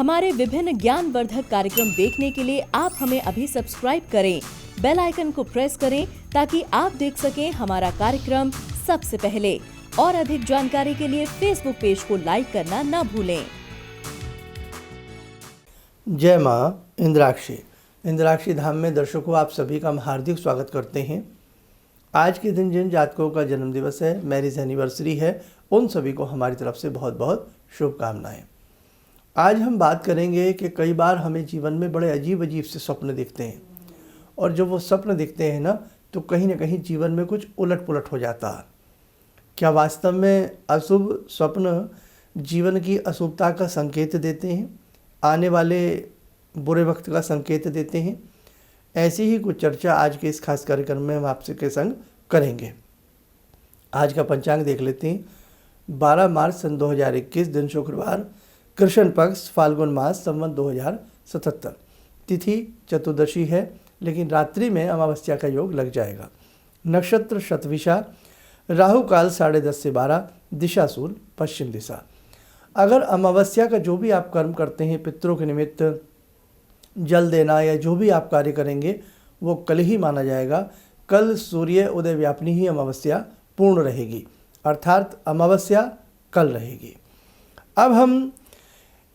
हमारे विभिन्न ज्ञानवर्धक कार्यक्रम देखने के लिए आप हमें अभी सब्सक्राइब करें, बेल आइकन को प्रेस करें ताकि आप देख सकें हमारा कार्यक्रम सबसे पहले। और अधिक जानकारी के लिए फेसबुक पेज को लाइक करना न भूलें। जय माँ इंद्राक्षी धाम में दर्शकों आप सभी का हम हार्दिक स्वागत करते हैं। आज के दिन जिन जातकों का जन्म दिवस है, मैरिज एनिवर्सरी है, उन सभी को हमारी तरफ से बहुत बहुत शुभकामनाएं। आज हम बात करेंगे कि कई बार हमें जीवन में बड़े अजीब अजीब से स्वप्न दिखते हैं और जब वो स्वप्न दिखते हैं ना तो कहीं ना कहीं जीवन में कुछ उलट पुलट हो जाता है। क्या वास्तव में अशुभ स्वप्न जीवन की अशुभता का संकेत देते हैं, आने वाले बुरे वक्त का संकेत देते हैं? ऐसी ही कुछ चर्चा आज के इस खास कार्यक्रम में हम आपसे के संग करेंगे। आज का पंचांग देख लेते हैं। 12 मार्च सन 2021 दिन शुक्रवार, कृष्ण पक्ष, फाल्गुन मास, संवत 2077। तिथि चतुर्दशी है लेकिन रात्रि में अमावस्या का योग लग जाएगा। नक्षत्र शतविशा, राहु काल 10:30 से 12, दिशा सूल पश्चिम दिशा। अगर अमावस्या का जो भी आप कर्म करते हैं, पितरों के निमित्त जल देना या जो भी आप कार्य करेंगे वो कल ही माना जाएगा। कल सूर्य उदय व्यापिनी ही अमावस्या पूर्ण रहेगी, अर्थात अमावस्या कल रहेगी। अब हम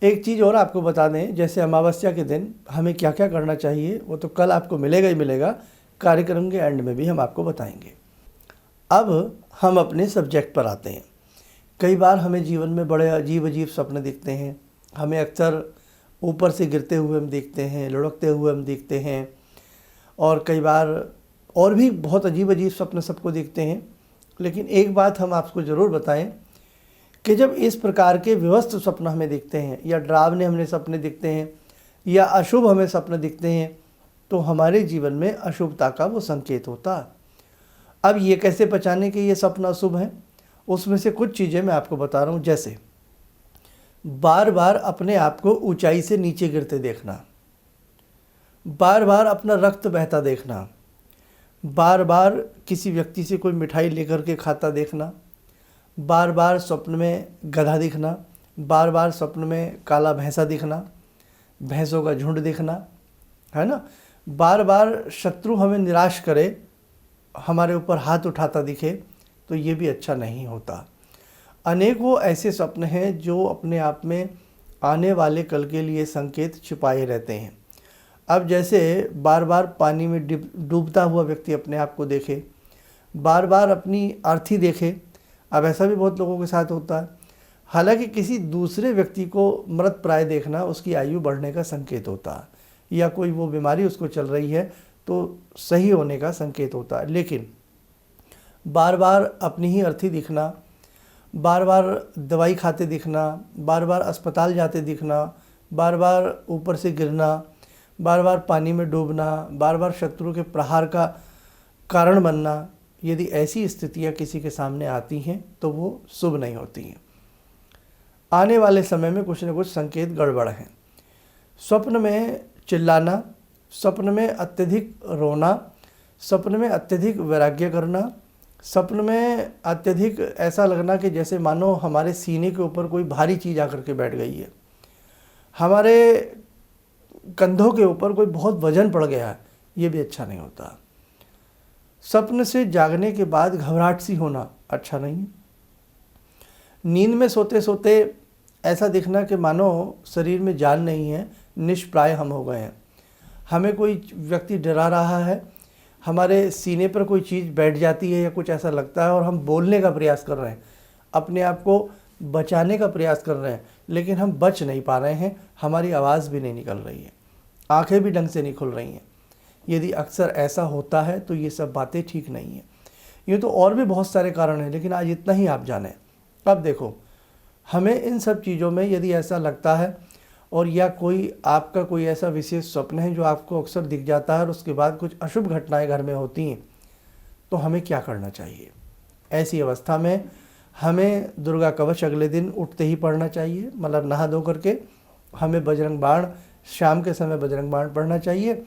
एक चीज़ और आपको बता दें, जैसे अमावस्या के दिन हमें क्या क्या करना चाहिए वो तो कल आपको मिलेगा ही मिलेगा, कार्यक्रम के एंड में भी हम आपको बताएंगे। अब हम अपने सब्जेक्ट पर आते हैं। कई बार हमें जीवन में बड़े अजीब अजीब सपने दिखते हैं। हमें अक्सर ऊपर से गिरते हुए हम देखते हैं, लुढ़कते हुए हम देखते हैं, और कई बार और भी बहुत अजीब अजीब सपने सबको दिखते हैं। लेकिन एक बात हम आपको ज़रूर बताएं कि जब इस प्रकार के विवस्त स्वप्न हमें दिखते हैं या डरावने हमें सपने दिखते हैं या अशुभ हमें सपने दिखते हैं तो हमारे जीवन में अशुभता का वो संकेत होता है। अब ये कैसे पहचाने कि ये सपना अशुभ है, उसमें से कुछ चीज़ें मैं आपको बता रहा हूँ। जैसे बार बार अपने आप को ऊंचाई से नीचे गिरते देखना, बार बार अपना रक्त बहता देखना, बार बार किसी व्यक्ति से कोई मिठाई लेकर के खाता देखना, बार बार स्वप्न में गधा दिखना, बार बार स्वप्न में काला भैंसा दिखना, भैंसों का झुंड दिखना, है ना, बार बार शत्रु हमें निराश करे, हमारे ऊपर हाथ उठाता दिखे, तो ये भी अच्छा नहीं होता। अनेकों ऐसे स्वप्न हैं जो अपने आप में आने वाले कल के लिए संकेत छिपाए रहते हैं। अब जैसे बार बार पानी में डूबता हुआ व्यक्ति अपने आप को देखे, बार बार अपनी अर्थी देखे। अब ऐसा भी बहुत लोगों के साथ होता है। हालांकि किसी दूसरे व्यक्ति को मृत प्राय देखना उसकी आयु बढ़ने का संकेत होता है, या कोई वो बीमारी उसको चल रही है तो सही होने का संकेत होता है। लेकिन बार बार अपनी ही अर्थी दिखना, बार बार दवाई खाते दिखना, बार बार अस्पताल जाते दिखना, बार बार ऊपर से गिरना, बार बार पानी में डूबना, बार बार शत्रु के प्रहार का कारण बनना, यदि ऐसी स्थितियां किसी के सामने आती हैं तो वो शुभ नहीं होती हैं। आने वाले समय में कुछ न कुछ संकेत गड़बड़ हैं। स्वप्न में चिल्लाना, स्वप्न में अत्यधिक रोना, स्वप्न में अत्यधिक वैराग्य करना, स्वप्न में अत्यधिक ऐसा लगना कि जैसे मानो हमारे सीने के ऊपर कोई भारी चीज़ आकर के बैठ गई है, हमारे कंधों के ऊपर कोई बहुत वजन पड़ गया है, ये भी अच्छा नहीं होता। स्वप्न से जागने के बाद घबराहट सी होना अच्छा नहीं है। नींद में सोते सोते ऐसा दिखना कि मानो शरीर में जान नहीं है, निष्प्राय हम हो गए हैं। हमें कोई व्यक्ति डरा रहा है, हमारे सीने पर कोई चीज़ बैठ जाती है या कुछ ऐसा लगता है और हम बोलने का प्रयास कर रहे हैं, अपने आप को बचाने का प्रयास कर रहे हैं, लेकिन हम बच नहीं पा रहे हैं, हमारी आवाज़ भी नहीं निकल रही है, आंखें भी ढंग से नहीं खुल रही हैं। यदि अक्सर ऐसा होता है तो ये सब बातें ठीक नहीं है। ये तो और भी बहुत सारे कारण हैं, लेकिन आज इतना ही आप जानें। अब देखो, हमें इन सब चीज़ों में यदि ऐसा लगता है और या कोई आपका कोई ऐसा विशेष स्वप्न है जो आपको अक्सर दिख जाता है और उसके बाद कुछ अशुभ घटनाएं घर में होती हैं, तो हमें क्या करना चाहिए? ऐसी अवस्था में हमें दुर्गा कवच अगले दिन उठते ही पढ़ना चाहिए, मतलब नहा धो करके हमें बजरंग बाण, शाम के समय बजरंग बाण पढ़ना चाहिए।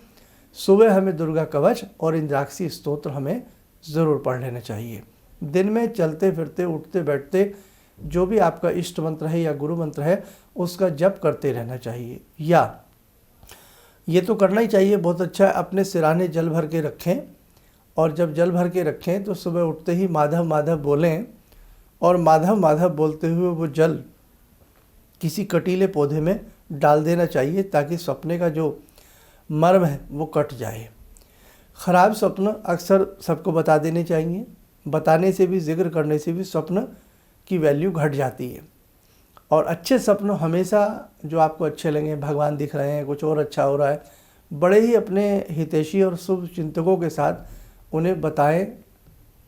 सुबह हमें दुर्गा कवच और इंद्राक्षी स्तोत्र हमें ज़रूर पढ़ लेना चाहिए। दिन में चलते फिरते उठते बैठते जो भी आपका इष्ट मंत्र है या गुरु मंत्र है उसका जप करते रहना चाहिए। या ये तो करना ही चाहिए, बहुत अच्छा है, अपने सिराने जल भर के रखें और जब जल भर के रखें तो सुबह उठते ही माधव माधव बोलें और माधव माधव बोलते हुए वो जल किसी कटीले पौधे में डाल देना चाहिए ताकि सपने का जो मर्म है वो कट जाए। ख़राब स्वप्न अक्सर सबको बता देने चाहिए, बताने से भी, जिक्र करने से भी स्वप्न की वैल्यू घट जाती है। और अच्छे स्वप्न हमेशा जो आपको अच्छे लगे, भगवान दिख रहे हैं, कुछ और अच्छा हो रहा है, बड़े ही अपने हितैषी और शुभ चिंतकों के साथ उन्हें बताएं।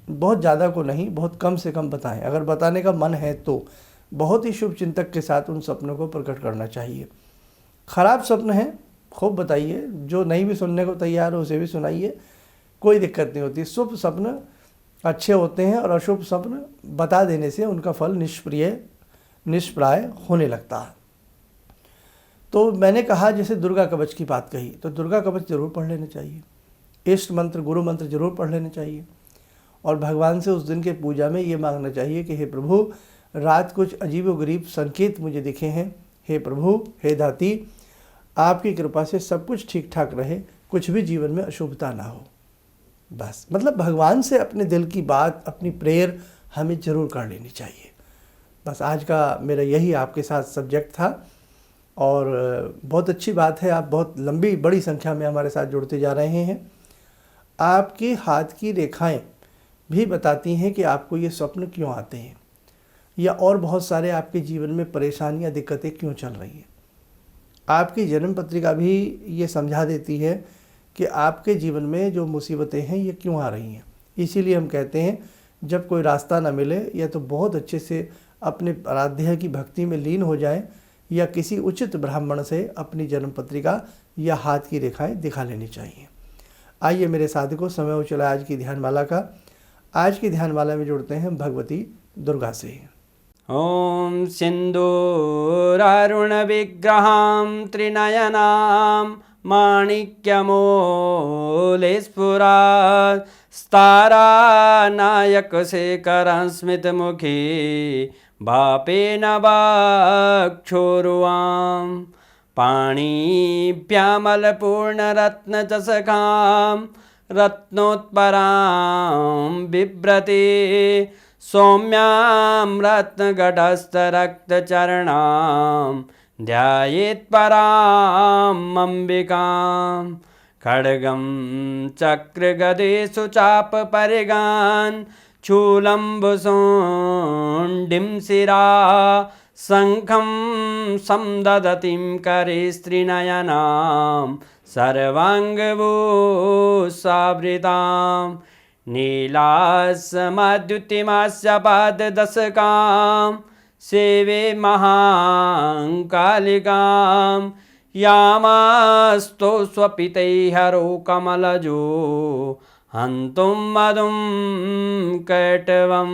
बहुत ज़्यादा को नहीं, बहुत कम से कम बताएं। अगर बताने का मन है तो बहुत ही शुभ चिंतक के साथ उन सपनों को प्रकट करना चाहिए। खराब स्वप्न है खूब बताइए, जो नहीं भी सुनने को तैयार हो उसे भी सुनाइए, कोई दिक्कत नहीं होती। शुभ स्वप्न अच्छे होते हैं और अशुभ स्वप्न बता देने से उनका फल निष्प्राय होने लगता है। तो मैंने कहा जैसे दुर्गा कवच की बात कही, तो दुर्गा कवच जरूर पढ़ लेना चाहिए, इष्ट मंत्र, गुरु मंत्र जरूर पढ़ लेना चाहिए और भगवान से उस दिन के पूजा में ये मांगना चाहिए कि हे प्रभु, रात कुछ अजीबोगरीब संकेत मुझे दिखे हैं, हे प्रभु, हे दाती, आपकी कृपा से सब कुछ ठीक ठाक रहे, कुछ भी जीवन में अशुभता ना हो। बस मतलब भगवान से अपने दिल की बात, अपनी प्रेयर हमें जरूर कर लेनी चाहिए। बस आज का मेरा यही आपके साथ सब्जेक्ट था और बहुत अच्छी बात है, आप बहुत लंबी बड़ी संख्या में हमारे साथ जुड़ते जा रहे हैं। आपके हाथ की रेखाएं भी बताती हैं कि आपको ये स्वप्न क्यों आते हैं या और बहुत सारे आपके जीवन में परेशानियां, दिक्कतें क्यों चल रही हैं। आपकी जन्म पत्रिका भी ये समझा देती है कि आपके जीवन में जो मुसीबतें हैं ये क्यों आ रही हैं। इसीलिए हम कहते हैं जब कोई रास्ता ना मिले या तो बहुत अच्छे से अपने आराध्य की भक्ति में लीन हो जाएं या किसी उचित ब्राह्मण से अपनी जन्म पत्रिका या हाथ की रेखाएं दिखा लेनी चाहिए। आइए मेरे साथियों, समय हो चला आज की ध्यानमाला का। आज की ध्यानमाला में जुड़ते हैं भगवती दुर्गा से। ॐ सिन्दूरारुणविग्रहां त्रिनयनां माणिक्यमूलस्फुरात् स्तारानायकशेखरं स्मितमुखी भापेन वक्षोरुवां पाणिभ्यामलपूर्णरत्नचषकां रत्नोत्परां बिभ्रति सौम्यां रत्नगटस्थरक्तचरणां ध्यायेत्पराम् अम्बिकां खड्गं चक्रगदेषु चापपरिगान् शूलम्बुशोण्डिं शिरा शङ्खं समदधतीं करे स्त्रीनयनां सर्वाङ्गभूषावृतां नीलासमद्युतिमास्य पाददशकां सेवे महाकालिकां यामास्तो स्वपितैहरो कमलजो हन्तुं मधुं कैटवं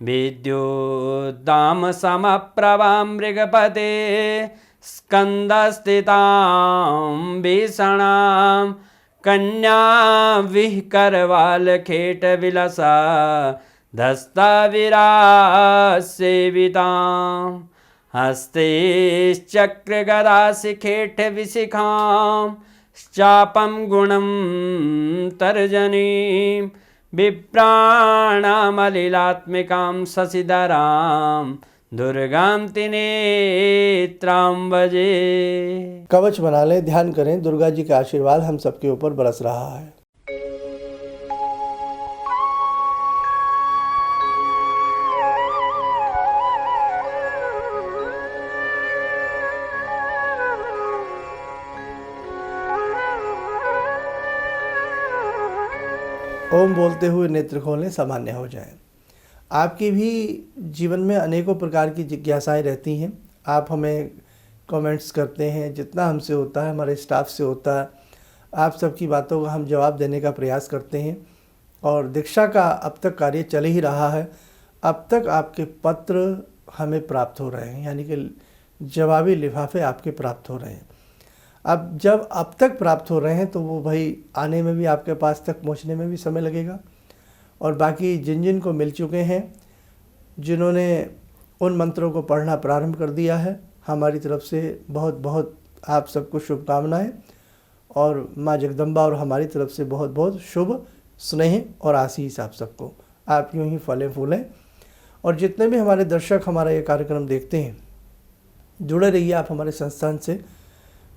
विद्युद्दामसमप्रभां मृगपते स्कन्दस्थितां भीषणां कन्या विहकरवालखेटविलसा धस्ताविरासेवितां हस्तैश्चक्रगदाशिखेटविशिखां चापं गुणं तर्जनीं विप्राणामलिलात्मिकां शशिधरां दुर्गां त्रिनेत्रां भजे। कवच बना लें, ध्यान करें, दुर्गा जी का आशीर्वाद हम सबके ऊपर बरस रहा है। ओम बोलते हुए नेत्र खोलें, सामान्य हो जाएं। आपकी भी जीवन में अनेकों प्रकार की जिज्ञासाएं रहती हैं। आप हमें कमेंट्स करते हैं, जितना हमसे होता है, हमारे स्टाफ से होता है, आप सबकी बातों का हम जवाब देने का प्रयास करते हैं और दीक्षा का अब तक कार्य चल ही रहा है। अब तक आपके पत्र हमें प्राप्त हो रहे हैं, यानी कि जवाबी लिफाफे आपके प्राप्त हो रहे हैं। अब जब अब तक प्राप्त हो रहे हैं तो वो भाई आने में भी, आपके पास तक पहुंचने में भी समय लगेगा। और बाकी जिन जिन को मिल चुके हैं, जिन्होंने उन मंत्रों को पढ़ना प्रारंभ कर दिया है। हमारी तरफ से बहुत बहुत आप सबको शुभकामनाएं और माँ जगदम्बा और हमारी तरफ से बहुत बहुत शुभ स्नेह और आशीष आप सबको। आप यूँ ही फलें फूलें और जितने भी हमारे दर्शक हमारा ये कार्यक्रम देखते हैं, जुड़े रहिए आप हमारे संस्थान से।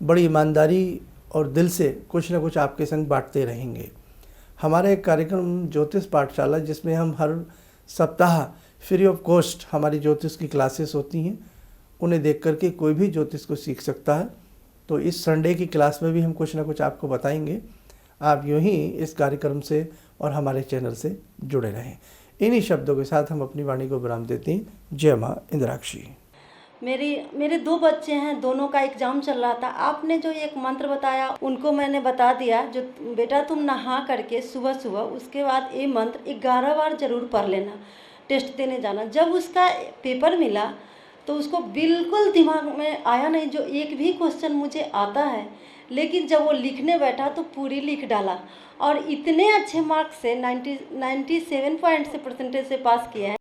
बड़ी ईमानदारी और दिल से कुछ ना कुछ आपके संग बांटते रहेंगे। हमारा एक कार्यक्रम ज्योतिष पाठशाला, जिसमें हम हर सप्ताह फ्री ऑफ कॉस्ट हमारी ज्योतिष की क्लासेस होती हैं, उन्हें देख करके कोई भी ज्योतिष को सीख सकता है। तो इस संडे की क्लास में भी हम कुछ ना कुछ आपको बताएंगे। आप यूँ ही इस कार्यक्रम से और हमारे चैनल से जुड़े रहें। इन्हीं शब्दों के साथ हम अपनी वाणी को विराम देते हैं। जय माँ इंद्राक्षी। मेरे 2 बच्चे हैं, दोनों का एग्ज़ाम चल रहा था। आपने जो एक मंत्र बताया उनको मैंने बता दिया, जो बेटा तुम नहा करके सुबह सुबह उसके बाद ये मंत्र 11 बार ज़रूर पढ़ लेना, टेस्ट देने जाना। जब उसका पेपर मिला तो उसको बिल्कुल दिमाग में आया नहीं जो एक भी क्वेश्चन मुझे आता है, लेकिन जब वो लिखने बैठा तो पूरी लिख डाला और इतने अच्छे मार्क्स से 97 पॉइंट से परसेंटेज से पास किया है।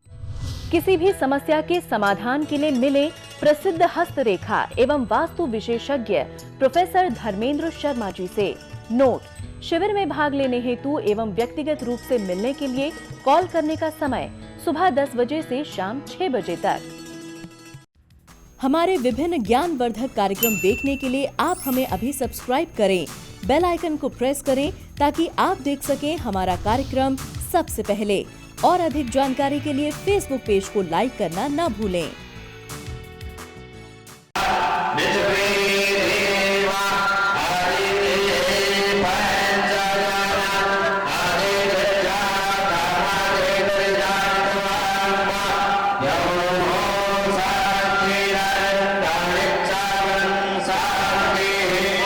किसी भी समस्या के समाधान के लिए मिले प्रसिद्ध हस्तरेखा एवं वास्तु विशेषज्ञ प्रोफेसर धर्मेंद्र शर्मा जी से। नोट: शिविर में भाग लेने हेतु एवं व्यक्तिगत रूप से मिलने के लिए कॉल करने का समय सुबह 10 बजे से शाम 6 बजे तक। हमारे विभिन्न ज्ञानवर्धक कार्यक्रम देखने के लिए आप हमें अभी सब्सक्राइब करें, बेल आइकन को प्रेस करें ताकि आप देख सकें हमारा कार्यक्रम सबसे पहले। और अधिक जानकारी के लिए फेसबुक पेज को लाइक करना न भूलें।